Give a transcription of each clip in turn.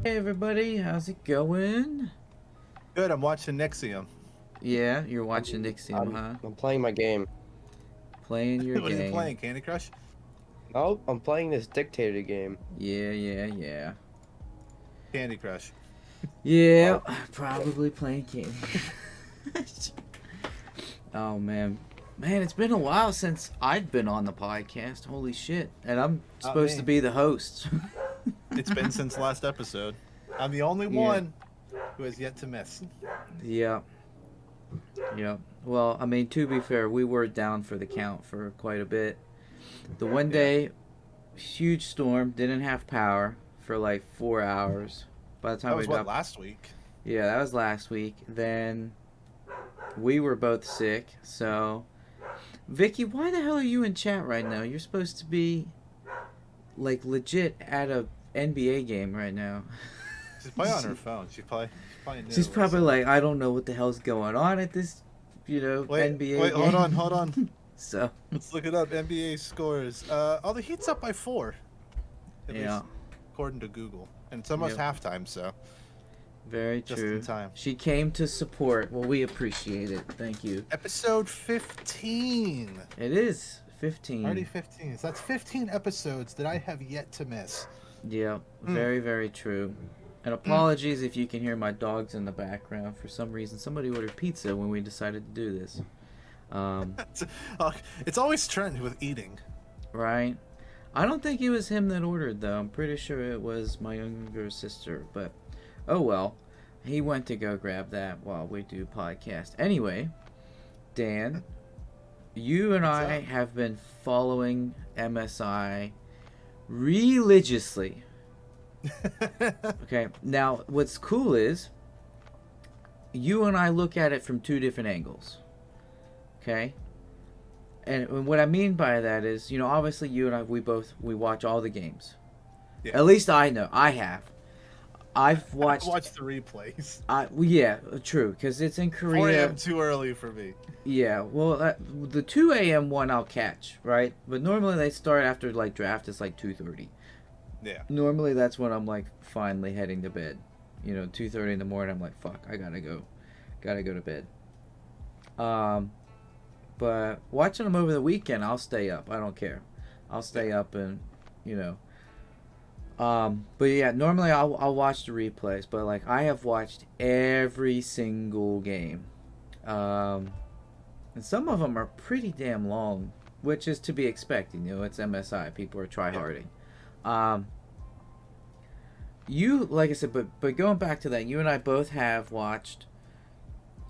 Hey everybody, how's it going? Good. I'm watching Nixium. Yeah, you're I'm watching Nixium, I'm huh? I'm playing my game. Playing your What are you game. playing? Candy Crush? No, I'm playing this dictator game. Yeah. Candy Crush. Yeah, Oh, probably playing Candy. Oh man. Man, it's been a while since I'd been on the podcast. Holy shit. And I'm Not supposed to me. be the host. It's been since last episode. I'm the only Yeah. one who has yet to miss. Yeah. Yeah. Well, I mean, to be fair, we were down for the count for quite a bit. The one Yeah. day, huge storm, didn't have power for like 4 hours. By the time That we was what, got, last week? yeah, that was last week. Then we were both sick. So, Vicky, why the hell are you in chat right now? You're supposed to be like legit at a NBA game right now. She's probably on her phone. She's probably new She's or probably something. like, I don't know what the hell's going on at this, Wait, NBA wait, hold on, game. hold on. So, Let's look it up. NBA scores. The Heat's up by 4, at yeah, least according to Google, and it's almost yep, halftime, so very just in true. time. She came to support. Well, we appreciate it. Thank you. Episode 15. It is Already 15. 15. So that's 15 episodes that I have yet to miss. Yeah, Mm. very true. And apologies if you can hear my dogs in the background. For some reason, somebody ordered pizza when we decided to do this. Um, It's, uh, it's always trend with eating. right? I don't think it was him that ordered, though. I'm pretty sure it was my younger sister. But, oh well. He went to go grab that while we do podcast. Anyway, Dan, you and What's I up? have been following MSI religiously. Okay, now what's cool is you and I look at it from two different angles. Okay? And what I mean by that is, obviously you and I we watch all the games. Yeah. At least I know. I have. I've I watched watched the replays. well, yeah, true, cuz it's in 4 a.m. Korea. too early for me. Yeah, well, the 2 a.m. one I'll catch, right? But normally they start after like draft. It's like 2:30. Yeah. Normally that's when I'm like finally heading to bed. 2:30 in the morning. I'm like, fuck, I gotta go to bed. Um, but watching them over the weekend, I'll stay up. I don't care. I'll stay up and you know. But yeah, normally I'll watch the replays, but like I have watched every single game. Um, and some of them are pretty damn long, which is to be expected. It's MSI. People are Yeah. tryharding. Um, like I said, but going back to that, you and I both have watched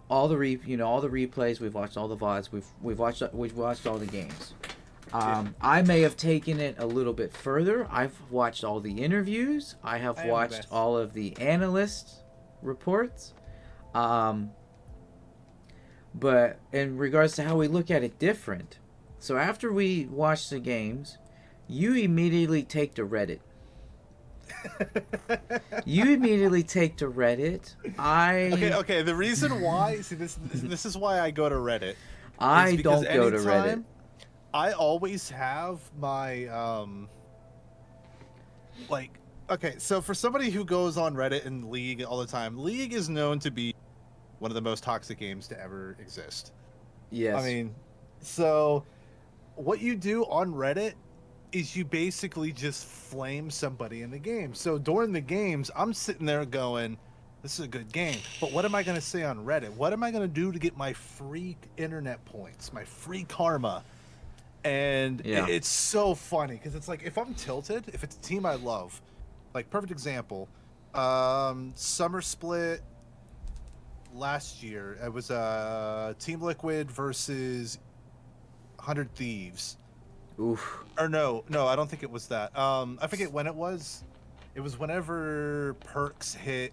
all the replays. We've watched all the VODs. We've watched all the games. Yeah. I may have taken it a little bit further. I've watched all the interviews. I have I am the watched best. all of the analyst reports. Um, but in regards to how we look at it different, so after we watch the games, you immediately take to Reddit. You immediately take to Reddit. Okay. The reason why, see, this is why I go to Reddit, is I because don't go to Reddit. anytime I always have my like. Okay, so for somebody who goes on Reddit and League all the time, League is known to be one of the most toxic games to ever exist. Yes. I mean, so what you do on Reddit is you basically just flame somebody in the game. So during the games, I'm sitting there going, this is a good game, but what am I going to say on Reddit? What am I going to do to get my free internet points, my free karma? And Yeah. it's so funny because it's like if I'm tilted, if it's a team I love, like perfect example, Summer Split last year, it was Team Liquid versus 100 Thieves. Oof. Or no, I don't think it was that. I forget when it was. It was whenever Perks hit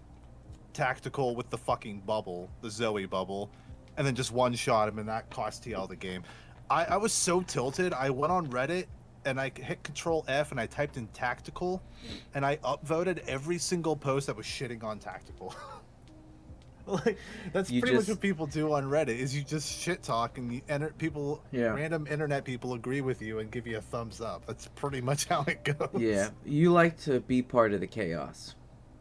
Tactical with the fucking bubble, the Zoe bubble, and then just one shot him, and that cost TL the game. I was so tilted. I went on Reddit and I hit Control F and I typed in Tactical, and I upvoted every single post that was shitting on Tactical. Like that's You pretty much just what people do on Reddit is you just shit talk and you enter people, Yeah. random internet people agree with you and give you a thumbs up. That's pretty much how it goes. Yeah. You like to be part of the chaos.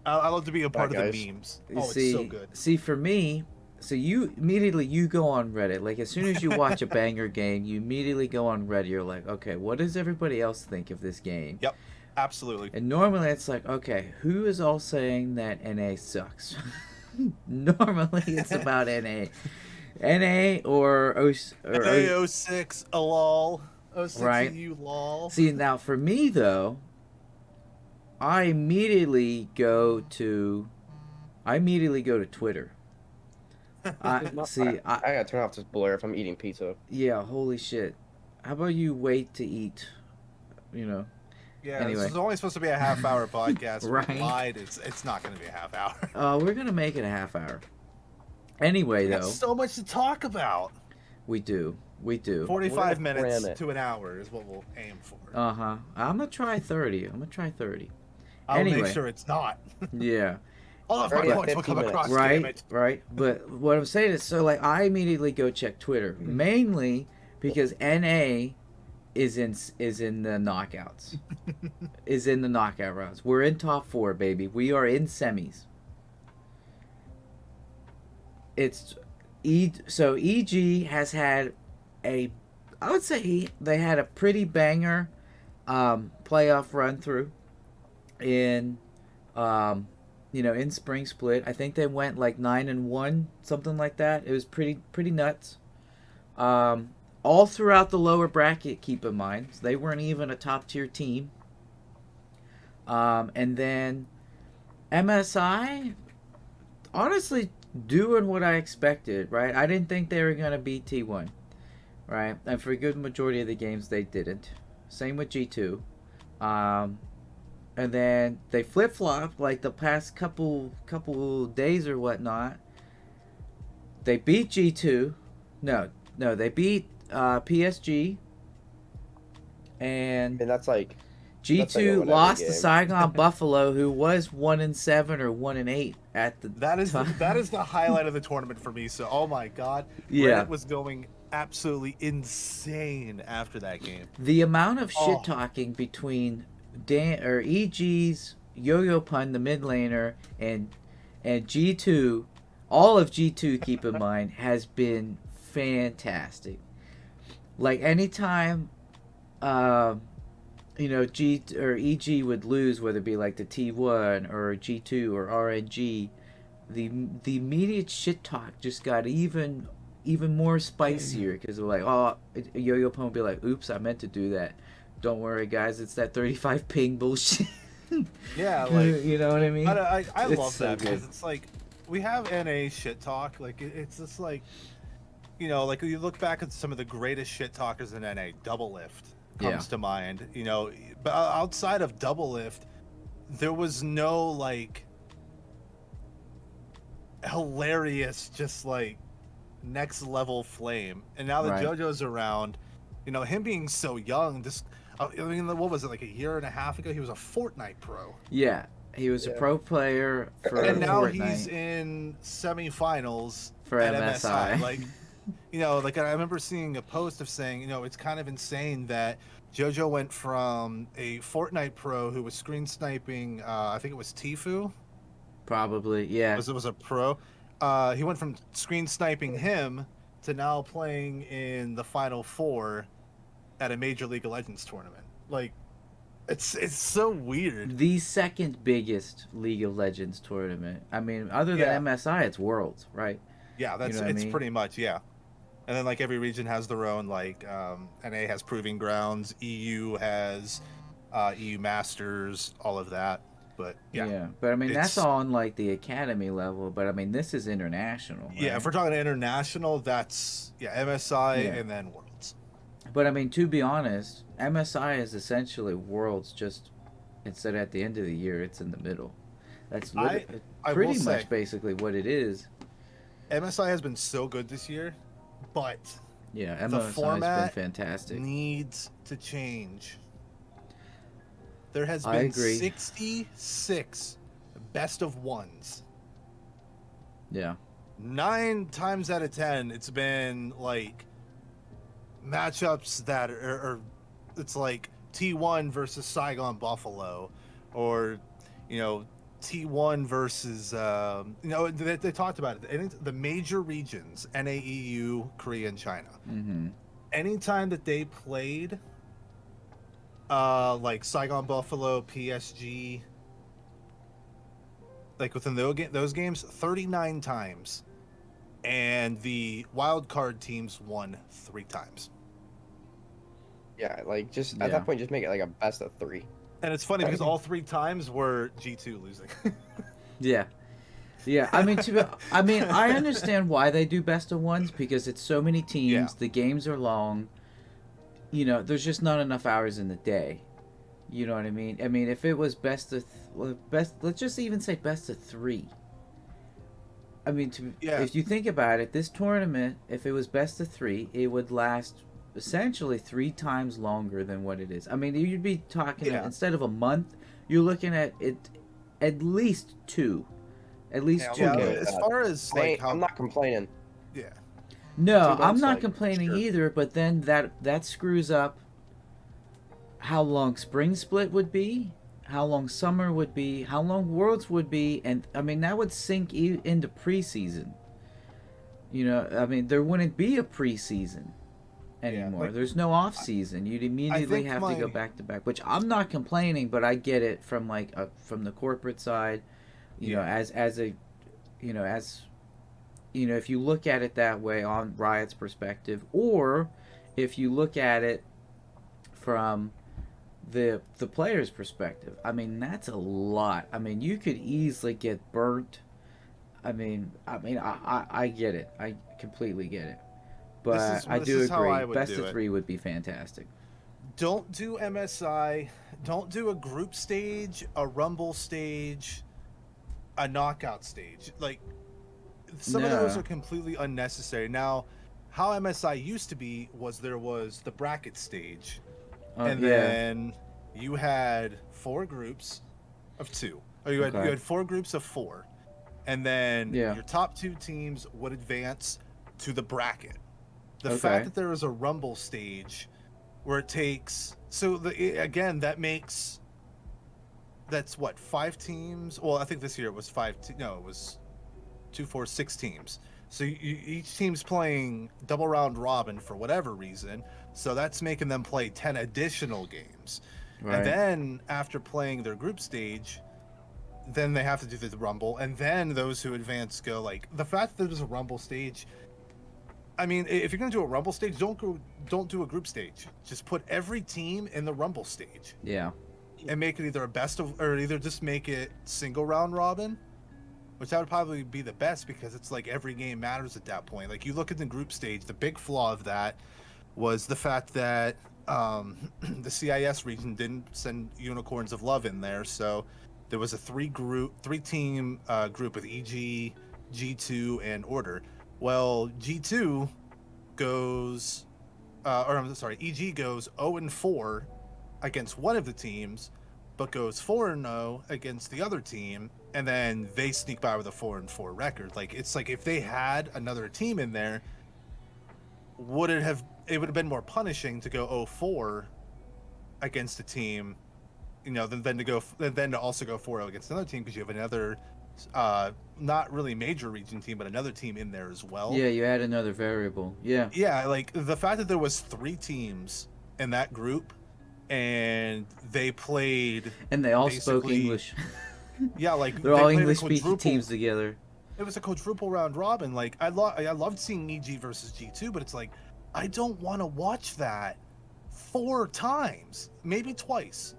I love to be a part Bye, of guys. the memes. You Oh, see, it's so good. see, for me, so you immediately you go on Reddit. Like as soon as you watch a banger game, you immediately go on Reddit. You're like, okay, what does everybody else think of this game? Yep, absolutely. And normally it's like, okay, who is all saying that NA sucks? Normally it's about NA. NA or A06, a lol. 06 Right. EU lol. See, now for me though, I immediately go to Twitter. I I gotta turn off this blur if I'm eating pizza. yeah, holy shit. How about you wait to eat, you know? Yeah, Anyway. this is only supposed to be a half-hour podcast. Right. We lied. It's not going to be a half hour. We're going to make it a half hour. Anyway, We got though, so much to talk about. we do. 45 We're gonna minutes cram it. to an hour is what we'll aim for. Uh-huh. I'm going to try 30. I'll anyway. make sure it's not. Yeah. All of my Already at points will 50 come across. Damn Right, it. right. But what I'm saying is, so like I immediately go check Twitter, mainly because NA is in the knockouts, is in the knockout rounds. We're in top 4, baby. We are in semis. So EG has had I would say they had a pretty banger playoff run through in in spring split. I think they went like 9-1, something like that. It was pretty nuts. All throughout the lower bracket, keep in mind, so they weren't even a top tier team. And then MSI, honestly, doing what I expected. Right, I didn't think they were gonna beat T1. Right, and for a good majority of the games, they didn't. Same with G2. And then they flip flopped like the past couple days or whatnot. They beat G2. No, they beat PSG. And And that's like G2 whatever lost to game. Saigon Buffalo, who was 1-7 or 1-8 at the That is time. that is the highlight of the tournament for me. So, oh my god, Yeah. Reddit was going absolutely insane after that game. The amount of Oh. shit talking between EG's Yo-Yo Pun, the mid laner, and G2, all of G2, keep in mind, has been fantastic. Like anytime, G or EG would lose, whether it be like the T1 or G2 or RNG, the immediate shit talk just got even more spicier because they're like, oh, Yo-Yo Pun would be like, oops, I meant to do that. Don't worry, guys, it's that 35 ping bullshit. Yeah, like you know what I mean? I It's love so that good. because it's like we have NA shit talk. Like it's just like, like you look back at some of the greatest shit talkers in NA. Double Lift comes to mind. But outside of Double Lift, there was no like hilarious, just like next level flame. And now that Right. JoJo's around, him being so young, just what was it, like a year and a half ago? He was a Fortnite pro. Yeah, he was a Yeah. pro player for And now Fortnite. he's in semifinals For at MSI. Like, like I remember seeing a post of saying, it's kind of insane that JoJo went from a Fortnite pro who was screen sniping, I think it was Tfue. Probably, yeah. It was a pro. He went from screen sniping him to now playing in the Final Four at a Major League of Legends tournament. Like, it's so weird. The second biggest League of Legends tournament. I mean, other than Yeah. MSI, it's Worlds, right? Yeah, that's know what I it's mean? pretty much, yeah. And then like every region has their own, like NA has Proving Grounds, EU has EU Masters, all of that. But yeah. But I mean, that's It's- all on like the academy level. But I mean, this is international. Yeah, right? if we're talking international, that's MSI Yeah. and then Worlds. But I mean, to be honest, MSI is essentially Worlds. Just instead at the end of the year, it's in the middle. That's I pretty will much say- basically what it is. MSI has been so good this year, but Yeah, the MSI has been format fantastic. needs to change. There has I been agree. 66 best of ones. Yeah. 9 times out of 10, it's been like matchups that are it's like T1 versus Saigon Buffalo, or T1 versus they talked about it. The major regions, NAEU, Korea, and China. Mm-hmm. Anytime that they played, like Saigon Buffalo, PSG, like within those games, 39 times, and the wild card teams won 3 times. Yeah, like just at that point, just make it like a best of 3. And it's funny because all 3 times were G2 losing. Yeah. Yeah, I mean, I understand why they do best of ones because it's so many teams. Yeah. The games are long. You know, there's just not enough hours in the day. You know what I mean? I mean, if it was let's just even say best of 3. I mean, if you think about it, this tournament, if it was best of 3, it would last essentially 3 times longer than what it is. I mean, you'd be talking instead of a month, you're looking at it at least 2. At least 2 games. As far as like I'm not complaining. Yeah. No, I'm not complaining either, but then that screws up how long spring split would be, how long summer would be, how long Worlds would be, and I mean that would sink into preseason. You know, I mean there wouldn't be a preseason anymore. Like, there's no off season. You'd immediately have to go back to back, which I'm not complaining, but I get it from from the corporate side. You know, as if you look at it that way on Riot's perspective, or if you look at it from the player's perspective, I mean that's a lot. I mean you could easily get burnt. I get it. I completely get it. But I do agree. Best of 3 would be fantastic. Don't do MSI. Don't do a group stage, a rumble stage, a knockout stage. Like some of those are completely unnecessary. Now, how MSI used to be was there was the bracket stage, and then you had 4 groups of 2. Or you had 4 groups of 4, and then your top 2 teams would advance to the bracket. The fact that there is a rumble stage where it takes that's what 5 teams. Well, I think this year it was 5. No, it was 2, 4, 6 teams. So each team's playing double round robin for whatever reason. So that's making them play 10 additional games. Right. And then after playing their group stage, then they have to do the rumble, and then those who advance go like the fact that there's a rumble stage. I mean, if you're gonna do a rumble stage, don't do a group stage. Just put every team in the rumble stage. Yeah. And make it either a best of, or either just make it single round robin, which that would probably be the best because it's like every game matters at that point. Like you look at the group stage, the big flaw of that was the fact that the CIS region didn't send Unicorns of Love in there, so there was a 3-team group with EG, G2, and Order. Well, G2 goes, EG goes 0-4 against one of the teams, but goes 4-0 against the other team, and then they sneak by with a 4-4 record. Like it's like if they had another team in there, it would have been more punishing to go 0-4 against a team, you know, than to also go 4-0 against another team because you have another not really major region team, but another team in there as well. Yeah, you add another variable. Yeah. Yeah, like the fact that there was 3 teams in that group, and they played, and they all spoke English. Yeah, like they're all English-speaking teams together. It was a quadruple round robin. Like I loved seeing EG versus G2, but it's like I don't want to watch that 4 times, maybe twice.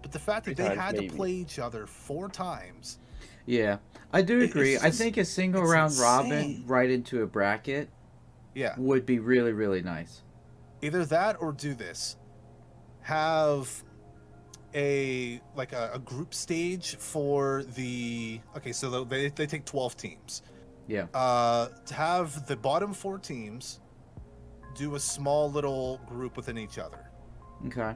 But the fact that they had to play each other 4 times. Yeah, I do agree. I think a single round robin right into a bracket would be really, really nice. Either that or do this. Have a group stage for the... Okay, so they take 12 teams. Yeah. To have the bottom 4 teams do a small little group within each other. Okay.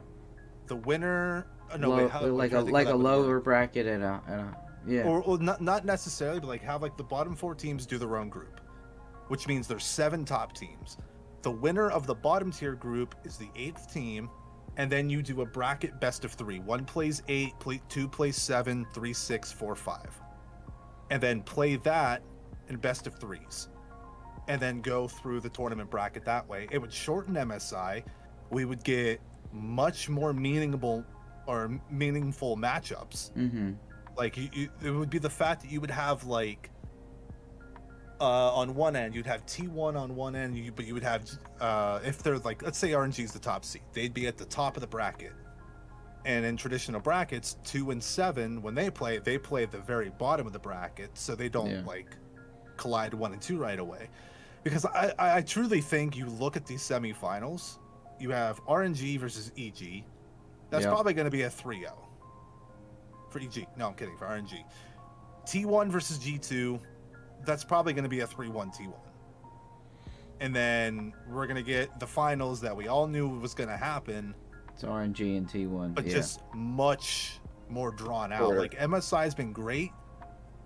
The winner... like a lower bracket and a yeah. Or not necessarily, but like have like the bottom 4 teams do their own group, which means there's 7 top teams. The winner of the bottom tier group is the 8th team, and then you do a bracket best of 3. 1 plays 8, 2 plays 7, 3, 6, 4, 5. And then play that in best of 3s. And then go through the tournament bracket that way. It would shorten MSI. We would get much more meaningful matchups. Mm-hmm. Like, it would be the fact that you would have, like, on one end, you'd have T1 on one end, but you would have, if they're like, let's say RNG is the top seed, they'd be at the top of the bracket. And in traditional brackets, 2 and 7, when they play at the very bottom of the bracket, so they don't like collide 1 and 2 right away. Because I truly think you look at these semifinals, you have RNG versus EG. That's probably going to be a 3-0 for EG. No, I'm kidding, for RNG. T1 versus G2. That's probably going to be a 3-1 T1. And then we're going to get the finals that we all knew was going to happen. It's RNG and T1. But just much more drawn out. Sure. Like, MSI has been great,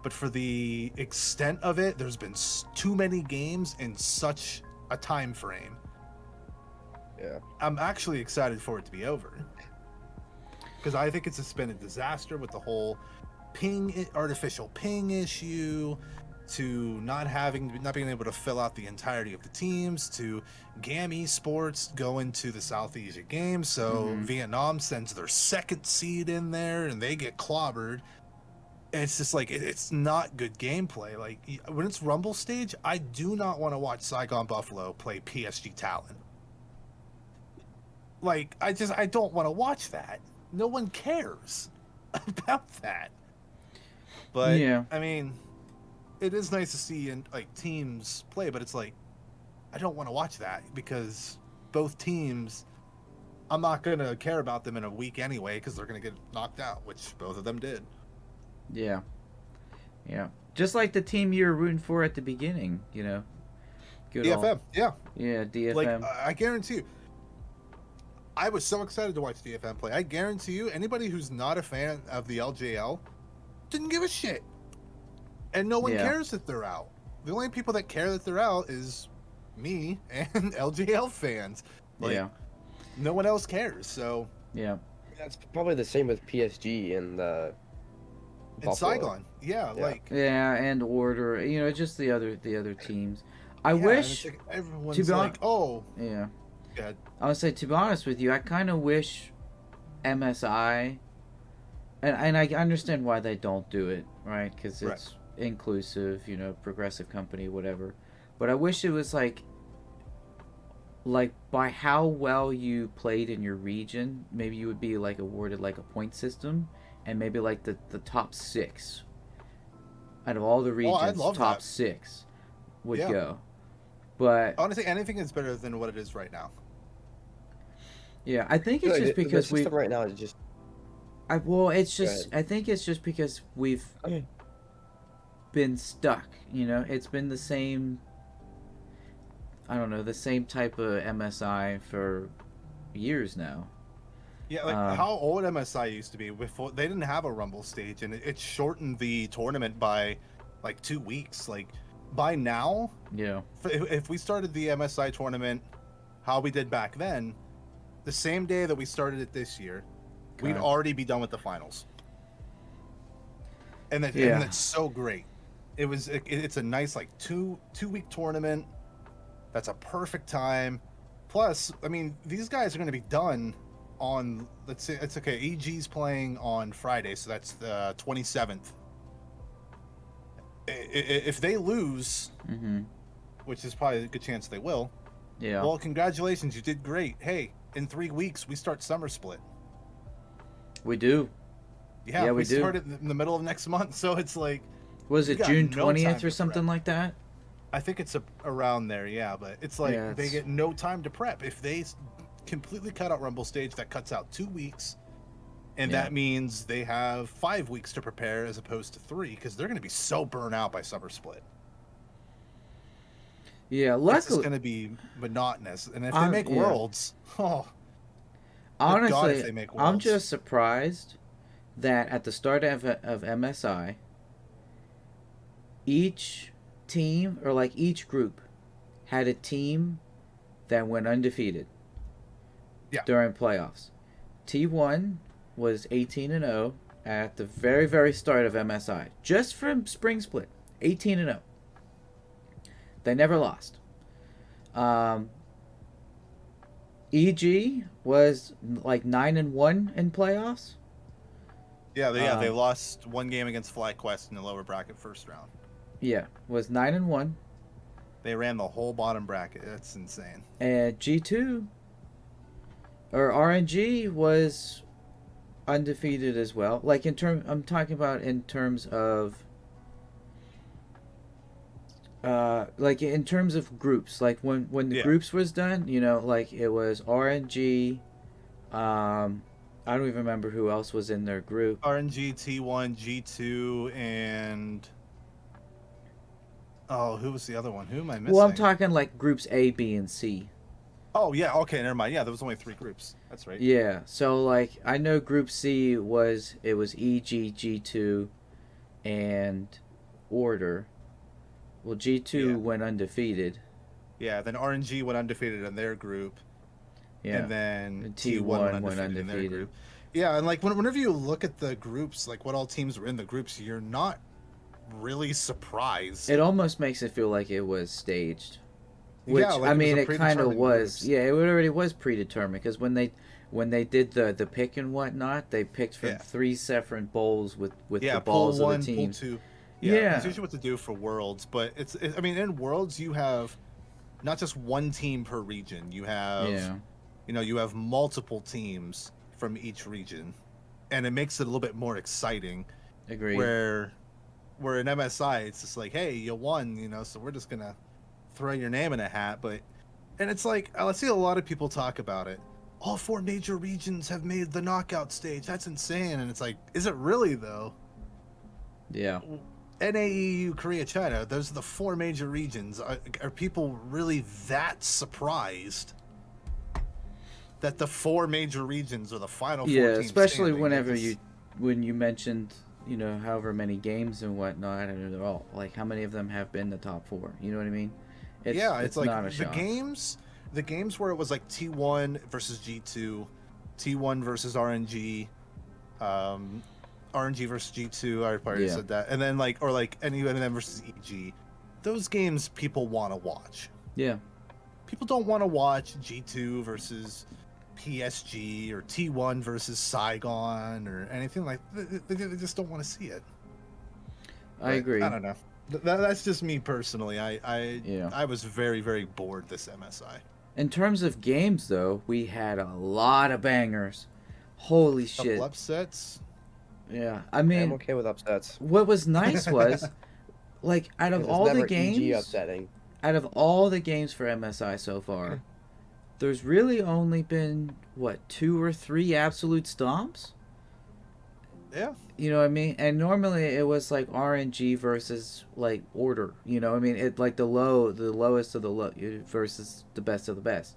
but for the extent of it, there's been too many games in such a time frame. Yeah. I'm actually excited for it to be over. Because I think it's been a disaster with the whole artificial ping issue, to not being able to fill out the entirety of the teams, to GAM Esports going to the South Asia Games, so Vietnam sends their second seed in there and they get clobbered. And it's just like, it's not good gameplay. Like, when it's Rumble stage, I do not want to watch Saigon Buffalo play PSG Talon. Like, I don't want to watch that. No one cares about that. But Yeah. I mean, it is nice to see teams play, but it's like, I don't want to watch that because both teams, I'm not going to care about them in a week anyway because they're going to get knocked out, which both of them did. Yeah. Just like the team you were rooting for at the beginning, you know. Good DFM, yeah. Yeah, DFM. Like, I guarantee you, I was so excited to watch DFM play. I guarantee you, anybody who's not a fan of the LJL didn't give a shit. And no one cares that they're out. The only people that care that they're out is me and LJL fans. Like, no one else cares, so... Yeah. That's probably the same with PSG and Saigon. Yeah, like... Yeah, and Order, you know, just the other teams. I wish... Like, everyone's to be like, oh... Yeah. God. I would say, to be honest with you, I kind of wish MSI... And I understand why they don't do it, right? Because it's inclusive, you know, progressive company, whatever. But I wish it was like by how well you played in your region, maybe you would be like awarded like a point system, and maybe like the top 6 out of all the regions, top 6 would go. But honestly, anything is better than what it is right now. Yeah, I think it's just because the system right now is just. I think it's just because we've been stuck. You know, it's been the same. I don't know, the same type of MSI for years now. Yeah, like how old MSI used to be before they didn't have a Rumble stage, and it shortened the tournament by like 2 weeks. Like by now, if we started the MSI tournament how we did back then, the same day that we started it this year, we'd already be done with the finals. And that's so great. It's a nice like two week tournament. That's a perfect time. Plus, I mean, these guys are going to be done on, let's say, it's okay. EG's playing on Friday, so that's the 27th. If they lose, which is probably a good chance they will. Yeah. Well, congratulations, you did great. Hey, in 3 weeks we start summer split. We do. Yeah, we start it in the middle of next month, so it's like. Was it June 20th or something like that? I think it's around there, yeah. But it's like they get no time to prep. If they completely cut out Rumble stage, that cuts out 2 weeks. And that means they have 5 weeks to prepare as opposed to 3, because they're going to be so burnt out by summer split. Yeah, luckily. It's going to be monotonous. And if they make Worlds, honestly, God, if they make Worlds. I'm just surprised that at the start of MSI, each team, or like each group, had a team that went undefeated during playoffs. T1 was 18-0 at the very, very start of MSI. Just from Spring Split. 18-0. They never lost. EG was like 9-1 in playoffs. Yeah, they lost one game against FlyQuest in the lower bracket first round. Yeah, was 9-1. They ran the whole bottom bracket. That's insane. And G2 or RNG was undefeated as well. Like I'm talking about in terms of like in terms of groups. Like when the groups was done, you know, like it was RNG. I don't even remember who else was in their group. RNG, T1, G2, and who was the other one? Who am I missing? Well, I'm talking like groups A, B, and C. Oh yeah, okay, never mind. Yeah, there was only 3 groups. That's right. Yeah, so like I know Group C was EG, G2, and Order. Well, G2 went undefeated. Yeah, then RNG went undefeated in their group. Yeah. And then T1 went undefeated. in their group. Yeah, and like whenever you look at the groups, like what all teams were in the groups, you're not really surprised. It almost makes it feel like it was staged. Which, yeah, like I mean, it kind of was. Groups. Yeah, it already was predetermined because when they did the pick and whatnot, they picked from 3 separate bowls with the balls pool of the team. Pool 2. Yeah, that's usually what to do for Worlds, but I mean, in Worlds you have not just one team per region. You have you have multiple teams from each region, and it makes it a little bit more exciting. Agreed. Where in MSI it's just like, hey, you won, so we're just gonna throw your name in a hat. And it's like, I see a lot of people talk about it. All 4 major regions have made the knockout stage. That's insane. And it's like, is it really though? Yeah. NAEU, Korea, China, those are the 4 major regions. Are people really that surprised that the 4 major regions are the final 4 teams especially standing? when you mentioned, however many games and whatnot, and they're all like, how many of them have been the top 4? You know what I mean? It's like not a shock. the games where it was like T1 versus G2, T1 versus RNG, RNG versus G2. I already said that, and then and then versus EG. Those games people want to watch. Yeah. People don't want to watch G2 versus PSG or T1 versus Saigon or anything like that. They just don't want to see it. I agree. I don't know. That's just me personally. I was very, very bored this MSI. In terms of games, though, we had a lot of bangers. Holy shit. Couple upsets. Yeah, I mean, I'm okay with upsets. What was nice was, like, out of all the games, EG upsetting. Out of all the games for MSI so far, there's really only been 2 or 3 absolute stomps. Yeah. You know what I mean? And normally it was like RNG versus like Order. You know what I mean? It like the lowest of the low versus the best of the best.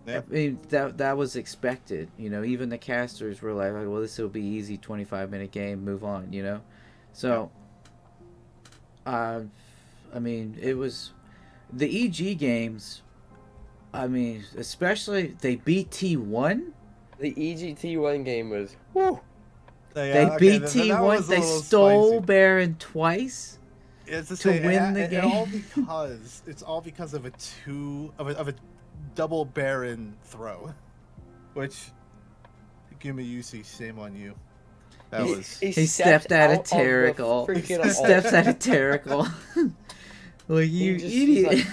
Yeah. I mean, that was expected. Even the casters were like, well, this will be easy 25-minute game, move on. So, I mean, it was the EG games. I mean, especially they beat T1. The EGT1 game was whew. They beat T1. They stole Baron twice to win the game. It's all because of a double Baron throw, which Gumayusi, shame on you. He stepped out of Terrical. He steps out of Terrical. Like, you idiot.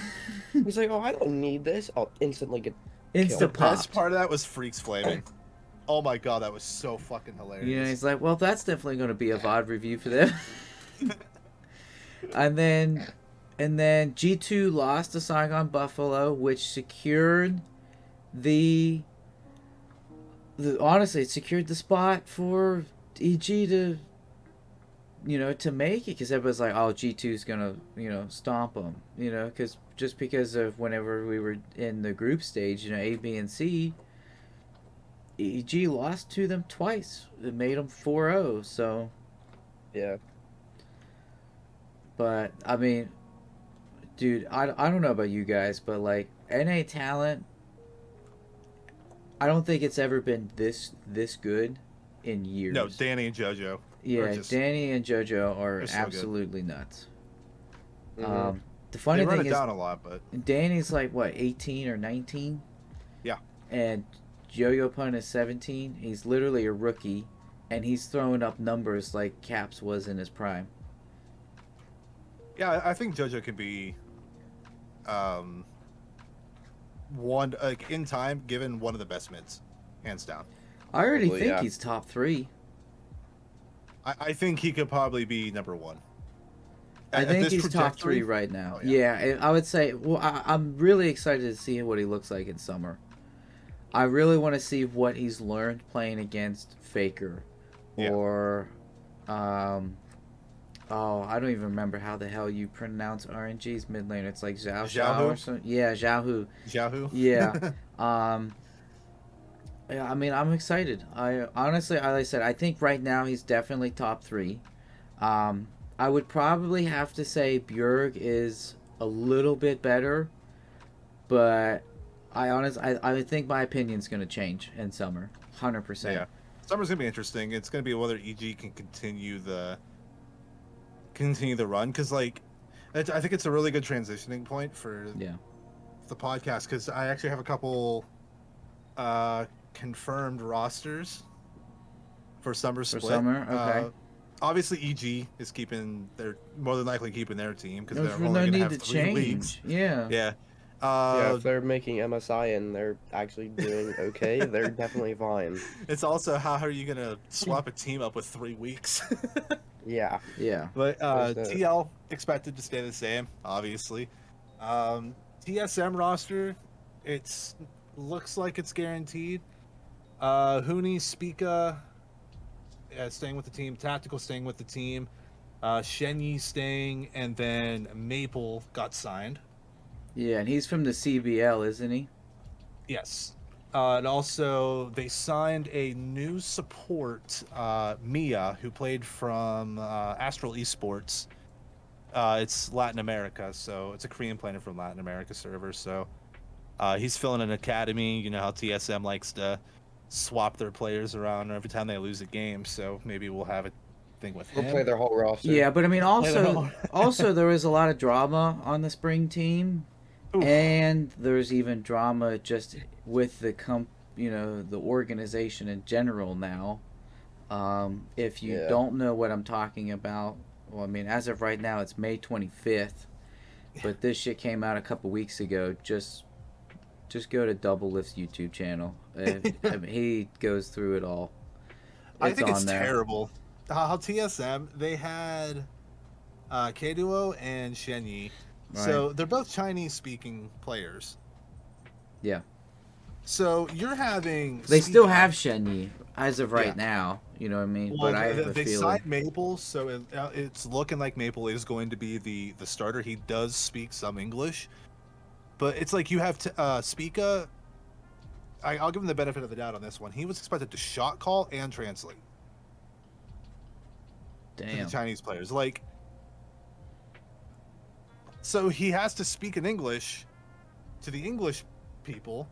He's like, oh, I don't need this. I'll instantly get Insta The pop. best part of that was Freaks flaming. Oh my god, that was so fucking hilarious. Yeah, he's like, well, that's definitely going to be a VOD review for them. and then G2 lost to Saigon Buffalo, which secured honestly, it secured the spot for EG to make it, because everybody's like, oh, G2's gonna stomp them, because of whenever we were in the group stage, A, B, and C, EG lost to them twice. It made them 4-0. So yeah. But I mean, dude, I don't know about you guys, but like NA talent, I don't think it's ever been this good in years. No, Danny and JoJo. Yeah, Danny and JoJo are so absolutely nuts. Mhm. The funny they run thing it is, down a lot, but Danny's like what, 18 or 19? Yeah. And Yo-Yo Pun is 17. He's literally a rookie, and he's throwing up numbers like Caps was in his prime. yeah, I think JoJo can be, one like in time given one of the best mids, hands down. I already Probably, think yeah. he's top 3. I think he could probably be number 1. I At think this he's top 3 trajectory- right now. Oh, yeah. Yeah, I would say. Well, I'm really excited to see what he looks like in summer. I really want to see what he's learned playing against Faker, Yeah. or, I don't even remember how the hell you pronounce RNG's mid lane. It's like Zhao Xiaohu? or something. Yeah, Xiaohu. Yahoo. Yeah. Yeah, I mean, I'm excited. I honestly, like I said, I think right now he's definitely top 3. I would probably have to say Bjerg is a little bit better, but I think my opinion's gonna change in summer, 100%. Yeah. Summer's gonna be interesting. It's gonna be whether EG can continue the run, because like I think it's a really good transitioning point for Yeah. the podcast, because I actually have a couple confirmed rosters for summer For split. summer, okay. Obviously, EG is they're more than likely keeping their team because There's they're no only gonna need have to 3 change. leagues. Yeah. Yeah. Yeah, if they're making MSI and they're actually doing okay, they're definitely fine. It's also how are you gonna swap a team up with 3 weeks? Yeah. Yeah. But There's that. TL expected to stay the same, obviously. TSM roster, looks like it's guaranteed. Huni, Spica, staying with the team. Tactical staying with the team. Shenyi staying, and then Maple got signed. Yeah, and he's from the CBL, isn't he? Yes. And also, they signed a new support, Mia, who played from Astral Esports. It's Latin America, so it's a Korean player from Latin America server. So he's filling an academy. You know how TSM likes to swap their players around every time they lose a game. So maybe we'll have a thing with We'll him. play their whole roster. Yeah, but I mean, their also there was a lot of drama on the spring team. Oof. And there's even drama just with the the organization in general now. If you Yeah. don't know what I'm talking about, well, I mean, as of right now, it's May 25th, but this shit came out a couple weeks ago. Just go to Double Lift's YouTube channel. I mean, he goes through it all. I think it's on there. terrible. How TSM, they had K-Duo and Shenyi. So they're both Chinese-speaking players. Yeah. So you're having... They still Spica- have Shenyi as of right Yeah. now. You know what I mean? Well, but I have a they feeling. signed Maple, so it's looking like Maple is going to be the starter. He does speak some English. But it's like you have Spica... I'll give him the benefit of the doubt on this one. He was expected to shot call and translate to Damn. the Chinese players. Like... So he has to speak in English to the English people,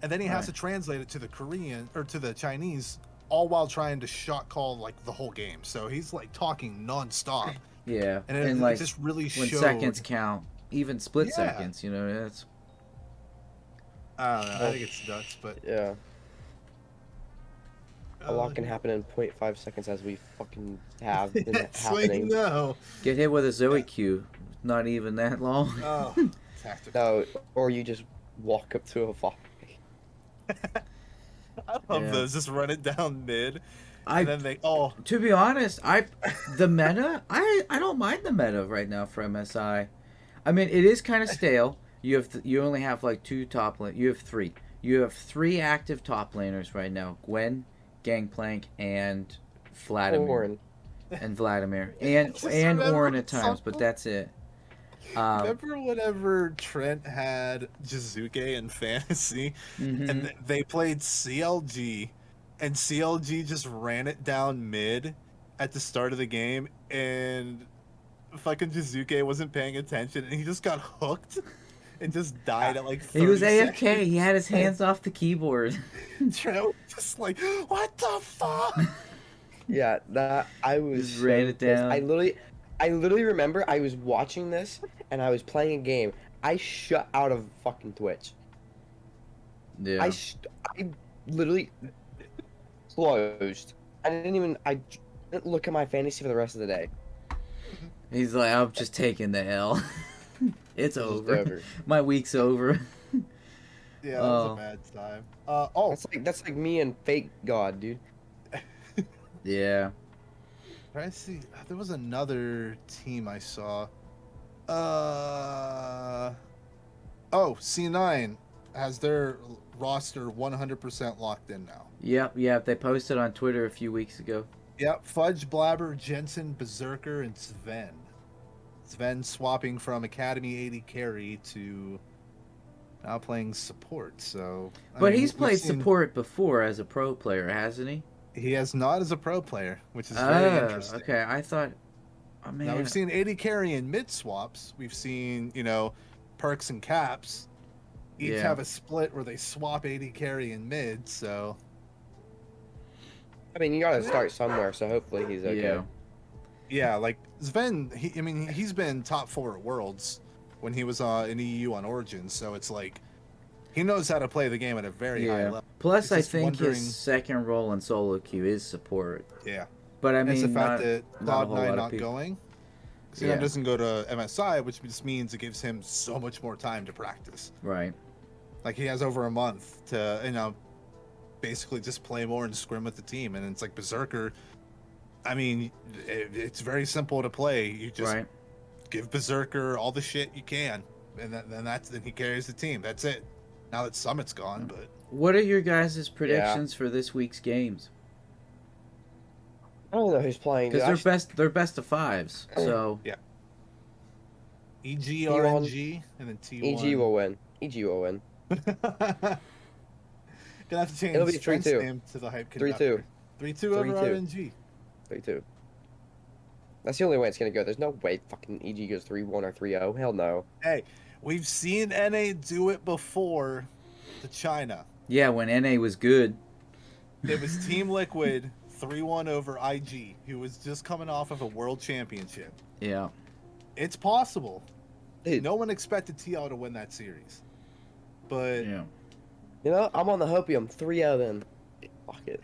and then he has Right. to translate it to the Korean or to the Chinese, all while trying to shot call like the whole game. So he's like talking nonstop, Yeah. and it like just really when showed. seconds count, even split Yeah. seconds. You know, that's I don't know. I think it's nuts, but Yeah. A uh, lot can happen in 0.5 seconds, as we fucking have been yes, we happening. know. get hit with a Zoe Q. Not even that long. Oh, tactical. No, or you just walk up to a fight. I love Yeah. those. Just run it down mid, I and then they to be honest, the meta. I don't mind the meta right now for MSI. I mean, it is kind of stale. You only have like 2 top lane. You have 3. You have 3 active top laners right now: Gwen, Gangplank, and Vladimir. Orin. And Vladimir, and Just and remember Orin at times, but something? that's it. Remember whenever Trent had Jizuke in fantasy, Mhm. and they played CLG, and CLG just ran it down mid at the start of the game, and fucking Jizuke wasn't paying attention, and he just got hooked, and just died at like 30 He was AFK. seconds. He had his hands off the keyboard. Trent was just like, what the fuck? Yeah, that I was Just so ran it pissed. down. I literally remember I was watching this and I was playing a game. I shut out of fucking Twitch. Yeah. I literally closed. I didn't look at my fantasy for the rest of the day. He's like, I'm just taking the L. It's It's over. over. My week's over. Yeah, that was Oh. a bad time. That's like me and Fake God, dude. Yeah. Try to see. There was another team I saw. C9 has their roster 100% locked in now. Yep. They posted on Twitter a few weeks ago. Yep, Fudge, Blabber, Jensen, Berserker, and Sven. Sven swapping from Academy 80 carry to now playing support. So, But mean, he's we've played seen- support before as a pro player, hasn't he? He has not as a pro player, which is very interesting. Okay. I thought. Oh man. Now we've seen 80 carry in mid swaps. We've seen, Perks and Caps each Yeah. have a split where they swap 80 carry in mid. So I mean, you gotta start somewhere, so hopefully he's okay. Yeah. yeah, like Sven, he's been top 4 at Worlds when he was in EU on Origins. So it's like he knows how to play the game at a very high level. Plus, It's I just think wondering- his second role in solo queue is support. Yeah. But I And it's the mean, fact not, that not a whole lot Cloud9 of not people. going. Because Yeah. he doesn't go to MSI, which just means it gives him so much more time to practice. Right. Like he has over a month to, basically just play more and scrim with the team. And it's like Berserker. I mean, it's very simple to play. You just Right. give Berserker all the shit you can, and then he carries the team. That's it. Now that Summit's gone, but What are your guys' predictions for this week's games? I don't know who's playing. dude. Because they're best of fives. So EG, T1. RNG, and then T1. EG will win. EG will win. Gonna have to change It'll be Trent's 3-2. name to the hype 3-2. conductor. 3-2 over 3-2. RNG. 3-2. That's the only way it's gonna go. There's no way fucking EG goes 3-1 or 3-0. Hell no. Hey, we've seen NA do it before to China. yeah, when NA was good. It was Team Liquid 3-1 over IG, who was just coming off of a world championship. Yeah. It's possible. Dude, No one expected TL to win that series. But Yeah. you know, I'm on the hopium. 3-0 then. Fuck it.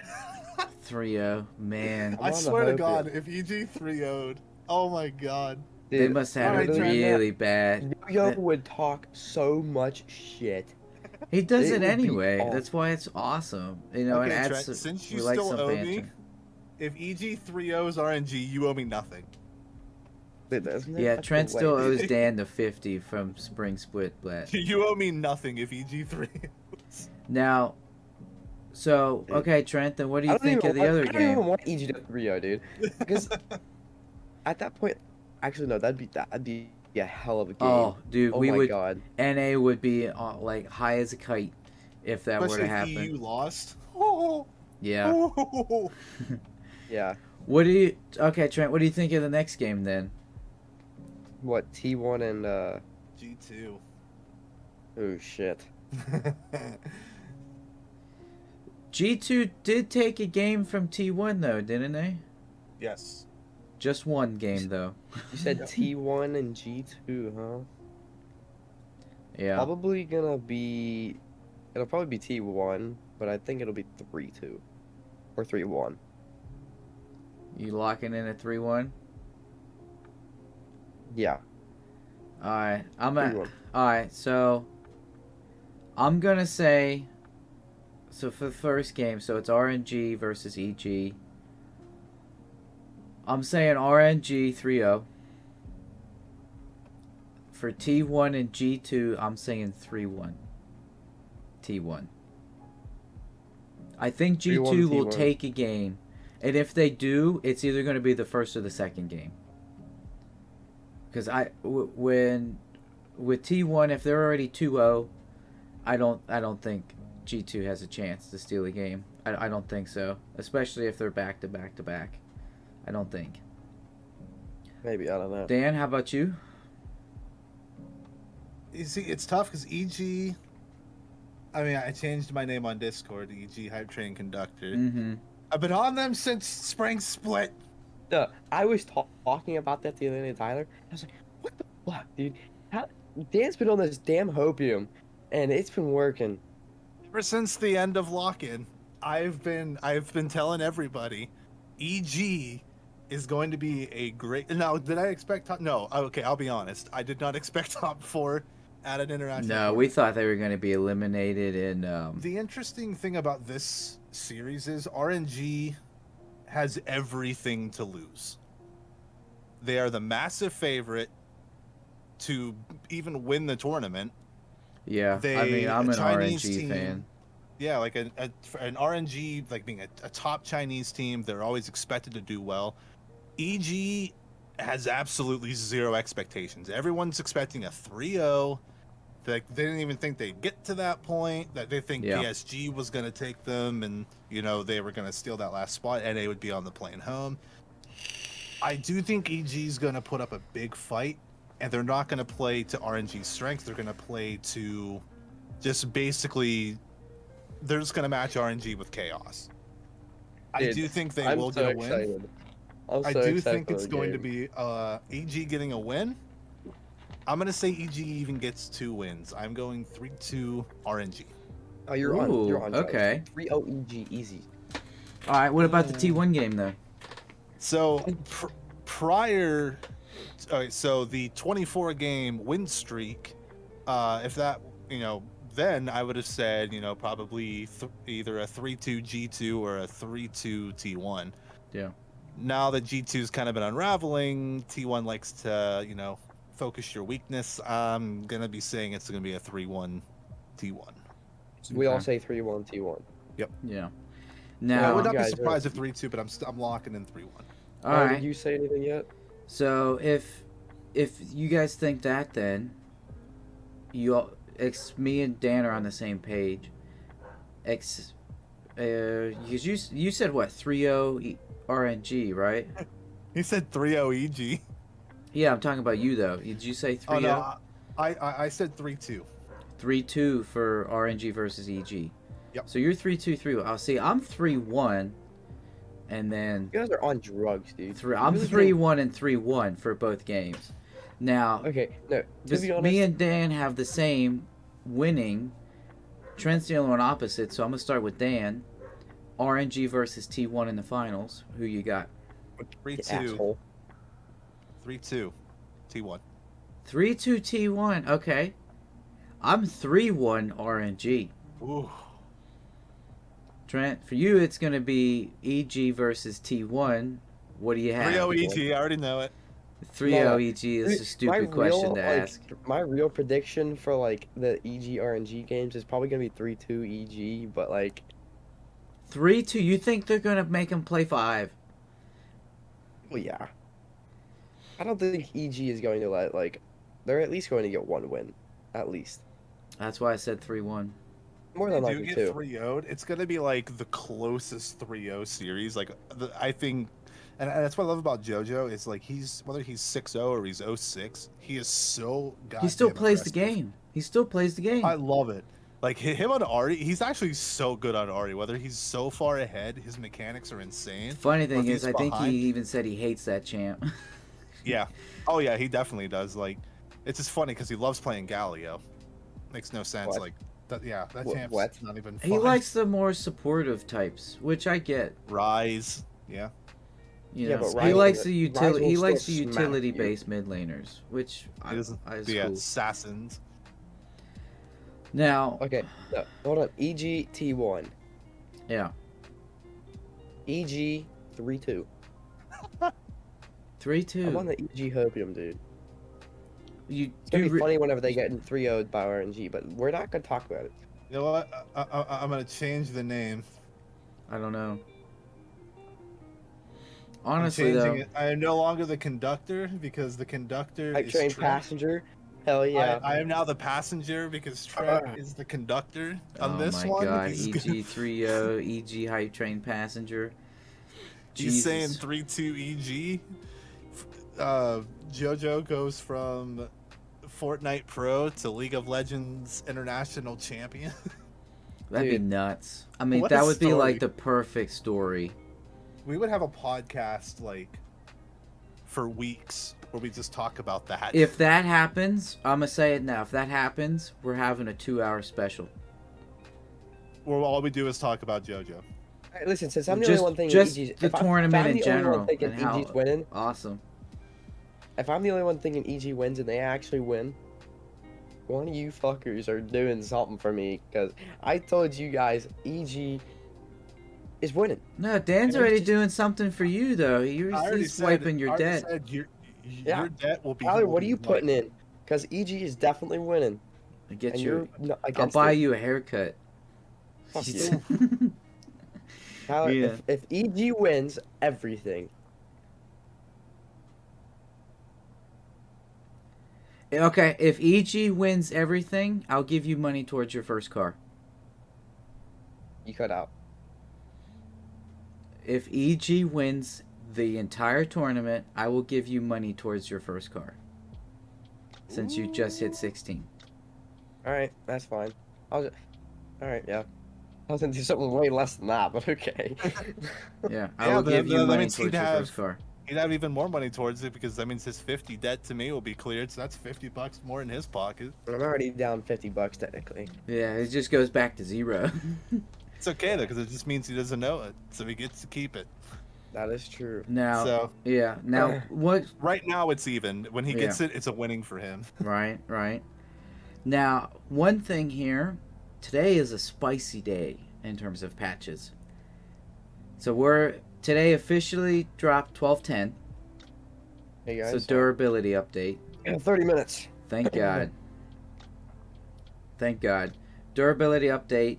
3-0. Man. I on the swear to hope God, here. if EG 3-0'd, oh my God. They Dude, must have alright, it Trent, really bad. Yo would talk so much shit. He does It it would be anyway. awful. That's why it's awesome. It Okay, adds Trent, some, since you we like still some owe banter. me, if EG 3-0's RNG, you owe me nothing. Dude, isn't there Yeah, fucking Trent way- still owes Dan the 50 from Spring Split Blat. You owe me nothing if EG 3. Now, so, okay, Trent, then what do I you don't think even of the want- other I don't even game? want EG to 3-0, dude. Because at that point, actually no, that'd be a hell of a game. Oh, dude, Oh we my would, god. NA would be like high as a kite if that were Especially to if happen. EU lost. Oh, Yeah. oh. Yeah. What do you, okay, Trent, what do you think of the next game then? What, T1 and G2. oh shit. G2 did take a game from T1 though, didn't they? Yes. Just one game though. You said T1 and G2, huh? Yeah. Probably gonna be it'll probably be T1, but I think it'll be 3-2 or 3-1. You locking in at 3-1? Yeah. Alright. I'm at 3-1. alright, so I'm gonna say so for the first game, so it's RNG versus EG. I'm saying RNG 3-0. For T1 and G2, I'm saying 3-1. T1. I think 3-1 G2 will T1. take a game. And if they do, it's either going to be the first or the second game. Because when with T1, if they're already 2-0, I don't think G2 has a chance to steal a game. I don't think so. Especially if they're back to back to back. I don't think. Maybe, I don't know. Dan, how about you? You see, it's tough because EG. I mean, I changed my name on Discord, EG Hype Train Conductor. Mm-hmm. I've been on them since Spring Split. I was talking about that the other day, Tyler. I was like, what the fuck, dude? Dan's been on this damn hopium, and it's been working. Ever since the end of lock-in, I've been telling everybody, EG is going to be a great. Now, did I expect top? No. Okay, I'll be honest. I did not expect top 4 at an international. No, we thought they were going to be eliminated in. The interesting thing about this series is RNG has everything to lose. They are the massive favorite to even win the tournament. Yeah, I mean, I'm an RNG fan. Yeah, like an RNG, like being a top Chinese team, they're always expected to do well. EG has absolutely zero expectations. Everyone's expecting a 3-0. They didn't even think they'd get to that point. That they think PSG was going to take them, and they were going to steal that last spot. NA would be on the plane home. I do think EG is going to put up a big fight, and they're not going to play to RNG's strengths. They're going to play to just basically. They're just going to match RNG with chaos. Dude, I do think they will get a win. I do think it's going to be EG getting a win. I'm going to say EG even gets 2 wins. I'm going 3-2 RNG. Oh, you're on. Okay. 3-0 EG, easy. All right, what about the T1 game, though? So, prior... Okay, so the 24-game win streak, if that, then I would have said, probably either a 3-2 G2 or a 3-2 T1. Yeah. Now that G2's kind of been unraveling, T1 likes to, focus your weakness. I'm going to be saying it's going to be a 3-1 T1. We all say 3-1 T1. Yep. Yeah. Now, I would not be surprised if 3-2, but I'm locking in 3-1. All right. Did you say anything yet? So if you guys think that, then me and Dan are on the same page. Because you said what, 3-0 RNG, right? He said 3-0 EG. Yeah, I'm talking about you though. Did you say 3-0? Oh, no, I said 3-2. 3-2 for RNG versus EG. Yep. So you're 3-2-3. I'll see. I'm 3-1, and then you guys are on drugs, dude. I'm 3-1 and 3-1 for both games. Now, okay, no. To be honest, me and Dan have the same winning. Trent's the only one opposite, so I'm gonna start with Dan. RNG versus T1 in the finals. Who you got? 3-2. 3-2 T1. 3-2 T1. Okay. I'm 3-1 RNG. Ooh. Trent, for you it's gonna be EG versus T1. What do you have? 3-0 EG. I already know it. 3-0 EG is a stupid question to ask. My real prediction for the EG RNG games is probably gonna be 3-2 EG, but 3-2. You think they're gonna make them play 5? Well, yeah. I don't think EG is going to they're at least going to get 1 win, at least. That's why I said 3-1. More than likely, too. 3-0'd, it's going to be the closest 3-0 series. I think, and that's what I love about JoJo is whether he's 6-0 or he's 0-6, he is so goddamn He still plays aggressive. the game. He still plays the game. I love it. Him on Ari, he's actually so good on Ari. Whether he's so far ahead, his mechanics are insane. Funny thing is, I think he even said he hates that champ. Yeah. Oh yeah, he definitely does. It's just funny because he loves playing Galio. Makes no sense. What? That champ's not even fun. He likes the more supportive types, which I get. Rise. Yeah. But he likes the utility. He likes the utility-based mid laners, which is cool. Assassins. Now. Okay. No, hold on. EG T1. Yeah. EG 3-2. 3-2. I'm on the EG hopium, dude. It's gonna be funny whenever they get in 3-0'd by RNG, but we're not gonna talk about it. You know what? I'm gonna change the name. I don't know. Honestly, though, I am no longer the conductor because the conductor is train Trent. Passenger. Hell yeah! I am now the passenger because Trent is the conductor on this one. Oh my god, EG 3-0, EG hype train passenger. He's saying 3-2 EG. JoJo goes from Fortnite Pro to League of Legends International Champion. That'd be Dude. nuts. I mean, What a that would be story. like the perfect story. We would have a podcast like for weeks where we just talk about that. If that happens, I'm gonna say it now. If that happens, we're having a 2-hour special. Where all we do is talk about JoJo. All right, listen, since I'm the Just- only one thinking just EG's, the if tournament I'm in the only general one thinking and how- EG's winning, Awesome. if I'm the only one thinking EG wins and they actually win, one of you fuckers are doing something for me, because I told you guys EG is winning. No, Dan's And already just- doing something for you though. He's wiping your debt. Yeah. Your debt will be. Tyler, what are you holding, like, putting in? Because EG is definitely winning, I get and you. you're not I'll against buy it. you a haircut. Fuck you. Tyler, Yeah. if EG wins everything, Okay, if EG wins everything, I'll give you money towards your first car. you cut out. If EG wins the entire tournament, I will give you money towards your first car. Since you just hit 16. All right, that's fine. All right, yeah. I was gonna do something way less than that, but okay. Yeah, I Yeah, will give you that money means he'd towards your have- first car. He'd have even more money towards it because that means his 50 debt to me will be cleared. So that's $50 more in his pocket. I'm already down $50 technically. Yeah, it just goes back to 0. It's okay though because it just means he doesn't know it, so he gets to keep it. That is true. Now, So yeah, now what? right now it's even. When he Yeah. gets it, it's a winning for him. Right. Now, one thing here, today is a spicy day in terms of patches. So today officially dropped 12.10. Hey So guys. durability update. 30 minutes. Thank God. Thank God. Durability update.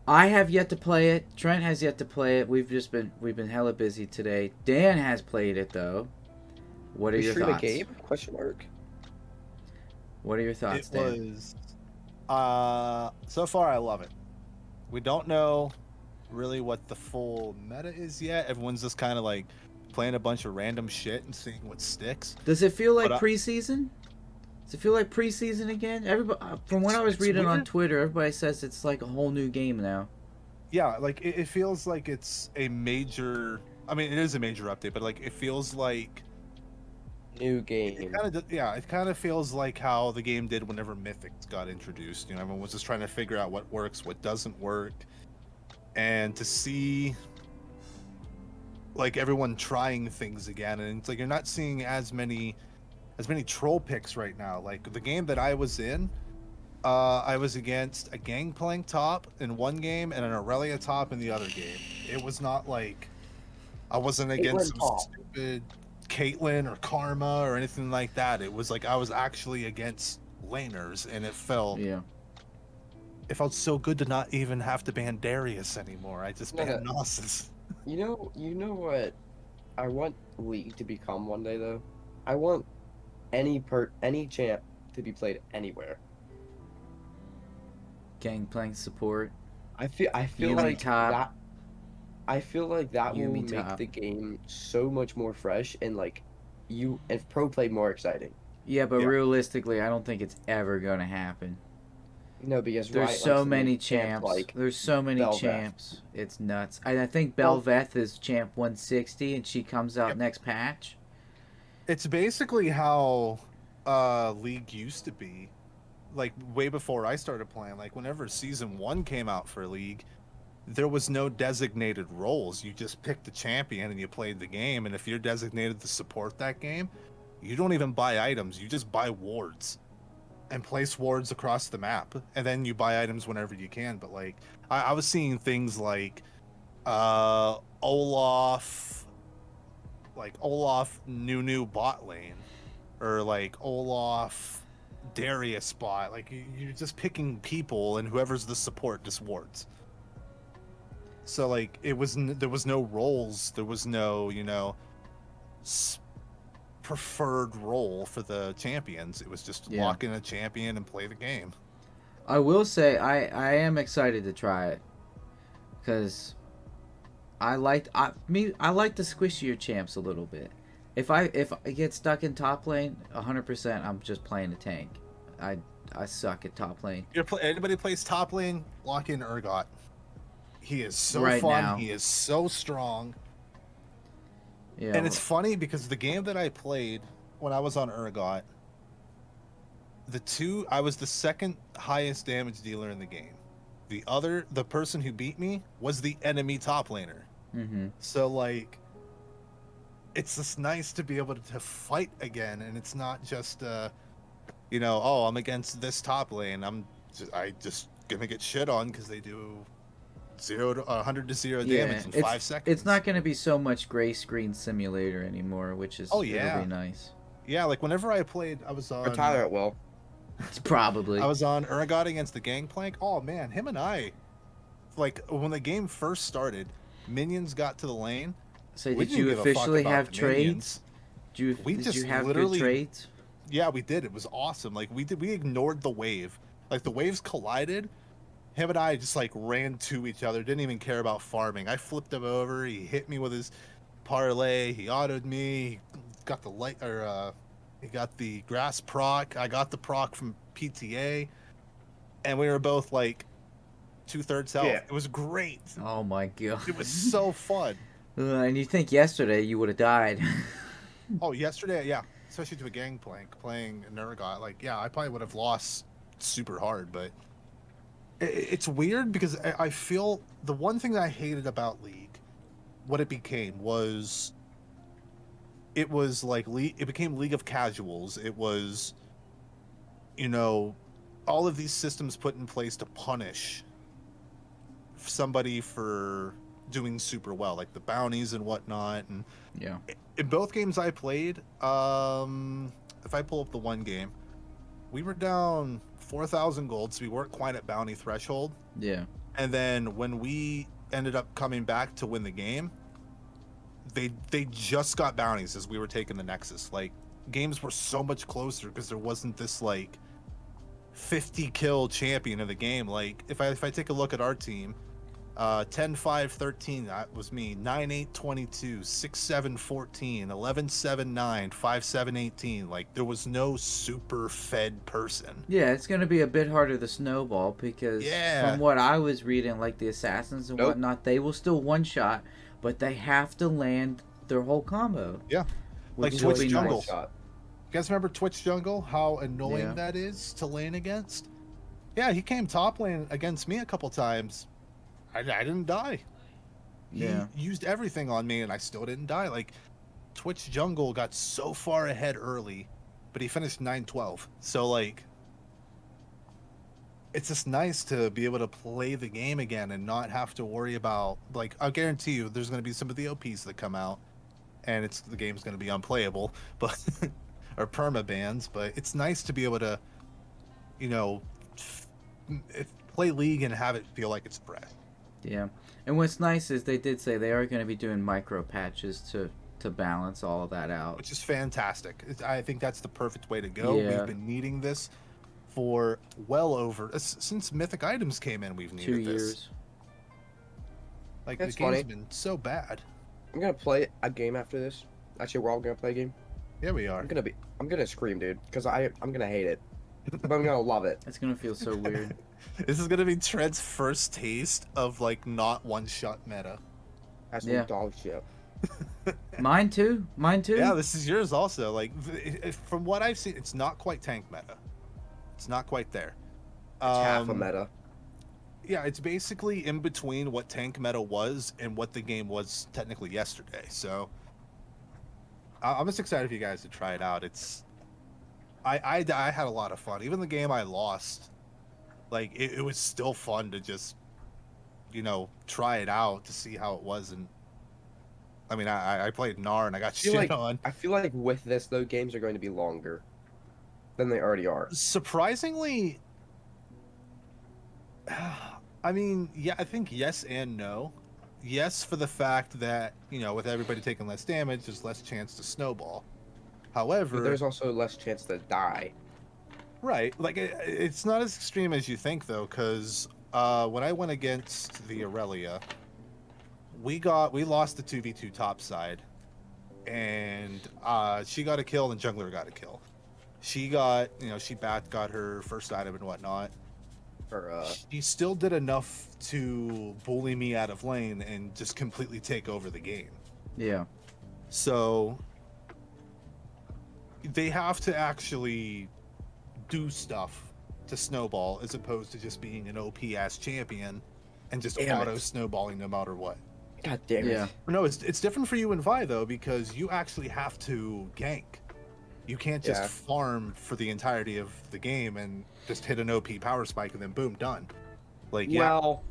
I have yet to play it. Trent has yet to play it. We've been hella busy today. Dan has played it though. What are We your stream a thoughts? game? Question mark. What are your thoughts, It Dan? was. So far, I love it. We don't know really what the full meta is yet. Everyone's just kind of like playing a bunch of random shit and seeing what sticks. Does it feel like But preseason? Does it feel like preseason again? Everybody, from what I was It's reading on weird. Twitter, everybody says it's like a whole new game now. Yeah, like it feels like it's a major. I mean, it is a major update, but like it feels like New it game. kind of it kind of feels like how the game did whenever Mythics got introduced. You know, everyone was just trying to figure out what works, what doesn't work, and to see like everyone trying things again, and it's like you're not seeing as many troll picks right now. Like the game that I was in, I was against a Gangplank top in one game and an Aurelia top in the other game. It was not like I wasn't against some top. stupid Caitlyn or Karma or anything like that. It was like I was actually against laners, and it felt Yeah. so good to not even have to ban Darius anymore. I just No, banned Gnosis. You know what I want League to become one day though? I want any champ to be played anywhere. Gangplank support. I feel Yumi like top. that. I feel like that will Yumi make top. the game so much more fresh and like pro play more exciting. Yeah, but Yeah. realistically, I don't think it's ever gonna happen. No, because There's Riot so likes to many make champ champs. like There's so many Belveth. champs. It's nuts. I think Well- Belveth is champ 160, and she comes out Yep. next patch. It's basically how League used to be, like way before I started playing. Like whenever season 1 came out for League, there was no designated roles. You just picked the champion and you played the game. And if you're designated to support that game, you don't even buy items. You just buy wards and place wards across the map, and then you buy items whenever you can. But like I was seeing things like Olaf new bot lane, or like Olaf Darius bot. Like you're just picking people, and whoever's the support just wards. So like there was no roles, there was no preferred role for the champions. It was just Yeah. lock in a champion and play the game. I will say I am excited to try it because I like the squishier champs a little bit. If I get stuck in top lane, 100%, I'm just playing a tank. I suck at top lane Anybody plays top lane, lock in Urgot. He is so right fun. now. He is so strong. Yeah, And it's funny because the game that I played when I was on Urgot, I was the second highest damage dealer in the game. The person who beat me was the enemy top laner. mm-hmm. So like, it's just nice to be able to fight again, and it's not just oh, I'm against this top lane. I just gonna get shit on because they do 100 to 0 damage in 5 seconds. It's not going to be so much gray screen simulator anymore, which is it'll be nice. Yeah, like whenever I played, I was on. Or Tyler it will. It's probably. I was on Urgot against the Gangplank. Oh man, him and I, like when the game first started, minions got to the lane. So did you officially have trades? Did you have good trades? Yeah, we did. It was awesome. Like we ignored the wave. Like the waves collided. Him and I just like ran to each other. Didn't even care about farming. I flipped him over. He hit me with his parlay. He autoed me. He got the he got the grass proc. I got the proc from PTA, and we were both like 2/3 health. Yeah. It was great. Oh my god! It was so fun. And you think yesterday you would have died? Oh, yesterday, yeah, especially to a Gangplank playing Urgot. Like, yeah, I probably would have lost super hard, but it's weird because I feel the one thing that I hated about League, what it became was, it was like it became League of Casuals. It was, all of these systems put in place to punish somebody for doing super well, like the bounties and whatnot. And yeah, in both games I played, if I pull up the one game, we were down 4,000 gold, so we weren't quite at bounty threshold. Yeah. And then when we ended up coming back to win the game, they just got bounties as we were taking the Nexus. Like, games were so much closer because there wasn't this like 50 kill champion of the game. Like, if I take a look at our team, 10-5-13, that was me. 9-8-22, 6-7-14, 11-7-9, 5-7-18. Like, there was no super fed person. Yeah, it's going to be a bit harder to snowball because from what I was reading, like the assassins and whatnot, they will still one-shot, but they have to land their whole combo. Yeah. Like Twitch Jungle. You guys remember Twitch Jungle? How annoying that is to lane against? Yeah, he came top lane against me a couple times. I didn't die. He used everything on me, and I still didn't die. Like, Twitch Jungle got so far ahead early, but he finished 9-12. So, like, it's just nice to be able to play the game again and not have to worry about, like, I'll guarantee you there's going to be some of the OPs that come out, and the game's going to be unplayable, but or perma bans. But it's nice to be able to, play League and have it feel like it's fresh. Yeah, and what's nice is they did say they are going to be doing micro patches to balance all of that out, which is fantastic. I think that's the perfect way to go. Yeah. We've been needing this for well over since Mythic Items came in. We've needed 2 years. This. Like, that's the game's funny. Been so bad. I'm gonna play a game after this. Actually, we're all gonna play a game. Yeah, we are. I'm gonna scream, dude, because I'm gonna hate it, but I'm gonna love it. It's gonna feel so weird. This is gonna be Trent's first taste of like not one-shot meta. That's some dog shit. Mine too. Yeah, this is yours also. Like, from what I've seen, it's not quite tank meta. It's not quite there. It's half a meta. Yeah, it's basically in between what tank meta was and what the game was technically yesterday. So I'm just excited for you guys to try it out. I had a lot of fun. Even the game I lost, like, it was still fun to just, try it out to see how it was. And I mean, I played Gnar and I got shit on. I feel like with this, though, games are going to be longer than they already are. Surprisingly, I mean, yeah, I think yes and no. Yes, for the fact that, with everybody taking less damage, there's less chance to snowball. However, but there's also less chance to die. Right. Like, it's not as extreme as you think, though, because when I went against the Aurelia, we lost the 2v2 top side, and she got a kill, and jungler got a kill. She got, she got her first item and whatnot. She still did enough to bully me out of lane and just completely take over the game. Yeah. So they have to actually do stuff to snowball as opposed to just being an OP ass champion and just auto snowballing no matter what. God damn it. Yeah. No, it's different for you in Vi though, because you actually have to gank. You can't just farm for the entirety of the game and just hit an OP power spike and then boom, done. Like, Well,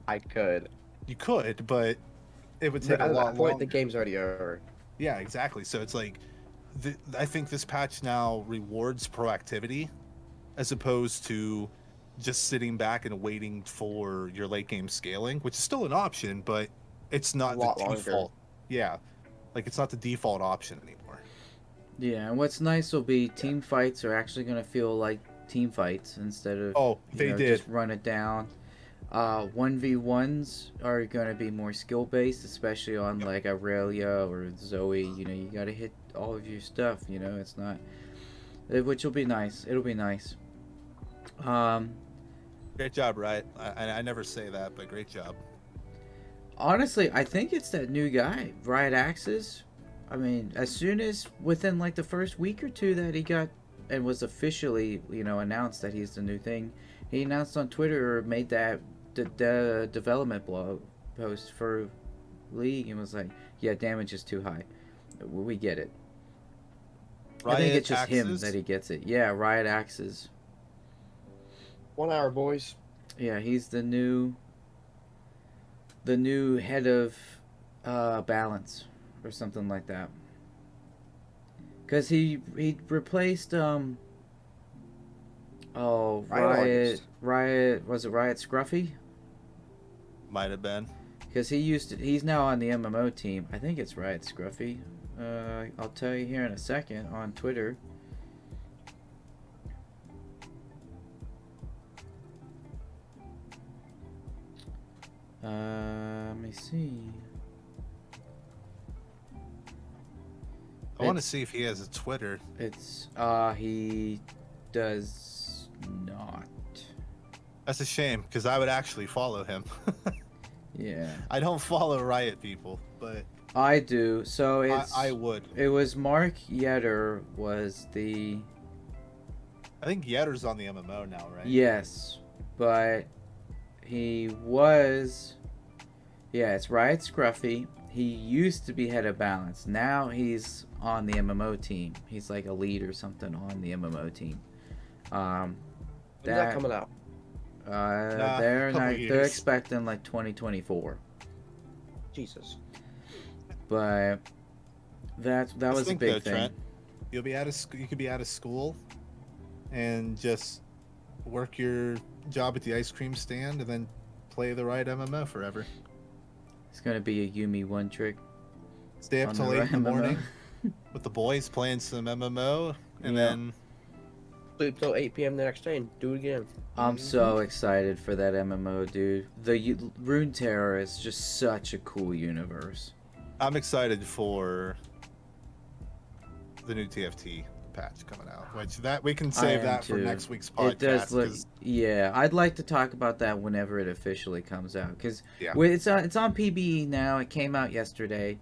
I could. You could, but it would take a lot At that point, longer. the game's already over. Yeah, exactly. So it's like, I think this patch now rewards proactivity as opposed to just sitting back and waiting for your late game scaling, which is still an option, but it's not the default. Longer. Yeah, like it's not the default option anymore. Yeah, and what's nice will be team fights are actually going to feel like team fights instead of just run it down. 1v1s are going to be more skill based, especially on like Aurelia or Zoe. You got to hit all of your stuff. It's not, which will be nice. It'll be nice. Great job, Riot. I never say that, but great job. Honestly, I think it's that new guy, Riot Axis. I mean, as soon as within like the first week or two that he got and was officially, announced that he's the new thing, he announced on Twitter or made that the development blog post for League and was like, yeah, damage is too high. We get it. I think it's just him that he gets it. Yeah, Riot Axis. 1 hour, boys. Yeah, he's the new head of balance or something like that. Cause he replaced Riot was it Riot Scruffy? Might have been. Because he's now on the MMO team. I think it's Riot Scruffy. I'll tell you here in a second on Twitter. Let me see. I want to see if he has a Twitter. It's he does not. That's a shame because I would actually follow him. Yeah. I don't follow Riot people, but I do. So it's I would. It was Mark Yetter was the. I think Yetter's on the MMO now, right? Yes, but he was. Yeah, it's Riot Scruffy. He used to be head of balance. Now he's on the MMO team. He's like a lead or something on the MMO team. When's that coming out? They're expecting like 2024. Jesus. But that was a big thing. Trent, you'll be you could be out of school and just work your job at the ice cream stand and then play the right MMO forever. It's gonna be a Yumi one trick. Stay up till late in the morning with the boys playing some MMO and then sleep till 8 p.m. the next day and do it again. I'm so excited for that MMO, dude. The Runeterra is just such a cool universe. I'm excited for the new TFT patch coming out, which we can save that for next week's podcast. It does look, yeah, I'd like to talk about that whenever it officially comes out, because it's on PBE now. It came out yesterday,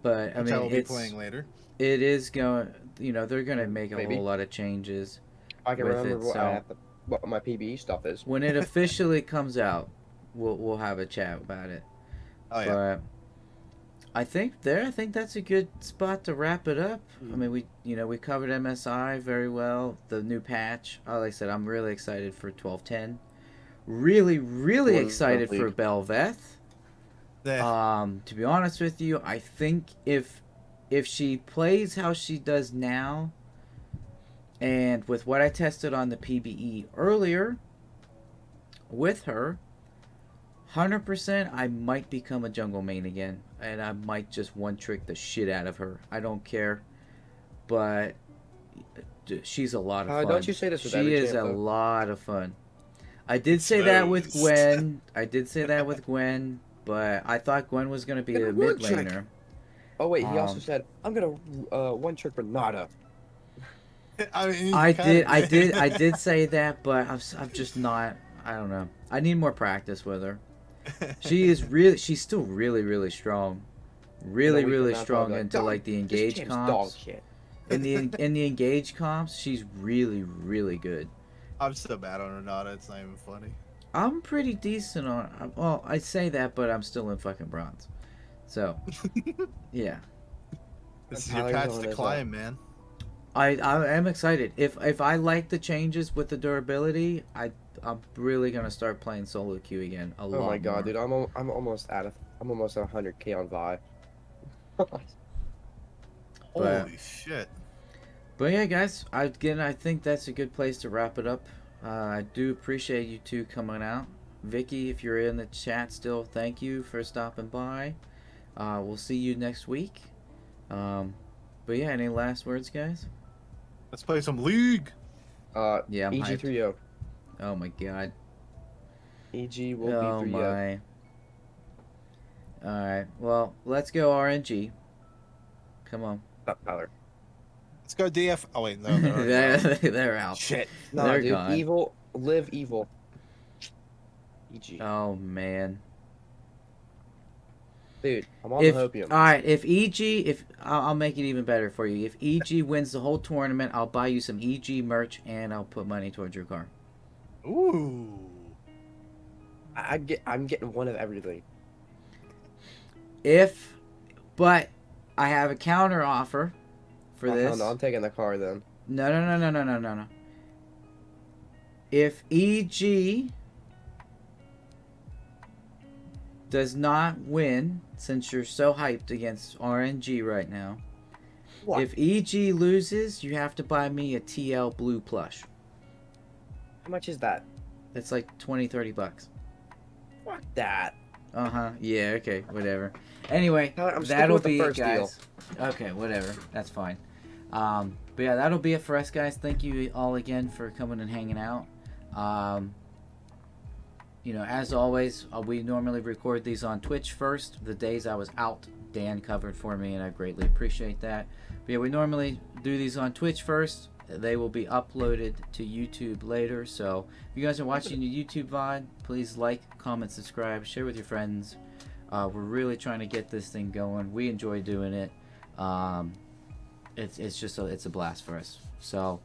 but I mean, I'll be playing later. It is going, they're going to make a whole lot of changes. I can remember what my PBE stuff is. When it officially comes out, we'll have a chat about it. Oh yeah. But I think that's a good spot to wrap it up. I mean, we covered MSI very well. The new patch. Like I said, I'm really excited for 12.10. Really excited for Belveth. To be honest with you, I think if she plays how she does now, and with what I tested on the PBE earlier with her, 100% I might become a jungle main again, and I might just one trick the shit out of her. I don't care, but she's a lot of fun. Don't you say this with She is a lot of fun. I did say that with Gwen. But I thought Gwen was going to be a mid laner. Oh wait, he also Um, said, "I'm gonna one trick Renata." I mean, I did say that, but I'm just not. I don't know. I need more practice with her. She's still really, really strong. In a Really, week from really now, probably strong be like, into "Dog, like the this engage champ's dog comps. shit." In the engage comps, she's really, really good. I'm so bad on Renata. It's not even funny. I'm pretty decent on. Well, I say that, but I'm still in fucking bronze. So, yeah, This is your Tyler's patch on to his, climb, man. I am excited. If I like the changes with the durability, I'm really gonna start playing solo queue again a lot Oh my god, more. dude, I'm almost at 100K on Vi. But Holy shit. but yeah, guys, I think that's a good place to wrap it up. I do appreciate you two coming out. Vicky, if you're in the chat still, thank you for stopping by. We'll see you next week. But yeah, any last words, guys? Let's play some League. Yeah, I'm hyped. EG3O. Oh my god. EG will Oh be 3-0. my. Alright, well, let's go RNG. Come on. Stop, Tyler. Let's go DF. Oh wait, no, they're already out. They're out. Shit. Nah, They're dude, gone. evil, live evil. EG. Oh man. Dude, I'm on the If hopium. alright, if EG, if I'll make it even better for you. If EG wins the whole tournament, I'll buy you some EG merch and I'll put money towards your car. Ooh. I'm getting one of everything. But I have a counter offer for Oh, this. hell no, I'm taking the car then. No. If EG does not win, since you're so hyped against RNG right now, What? if EG loses, you have to buy me a TL blue plush. How much is that? It's like $20-$30. Fuck that. Uh-huh. Yeah, okay, whatever. Anyway, Tyler, I'm sticking that'll with the be it, first deal. guys. Okay, whatever. That's fine. But yeah, that'll be it for us, guys. Thank you all again for coming and hanging out. As always, we normally record these on Twitch first. The days I was out, Dan covered for me, and I greatly appreciate that. But yeah, we normally do these on Twitch first. They will be uploaded to YouTube later. So if you guys are watching the YouTube VOD, please like, comment, subscribe, share with your friends. We're really trying to get this thing going. We enjoy doing it. It's a blast for us. So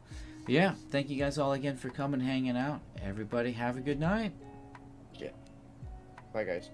yeah, thank you guys all again for coming, hanging out. Everybody have a good night. Bye, guys.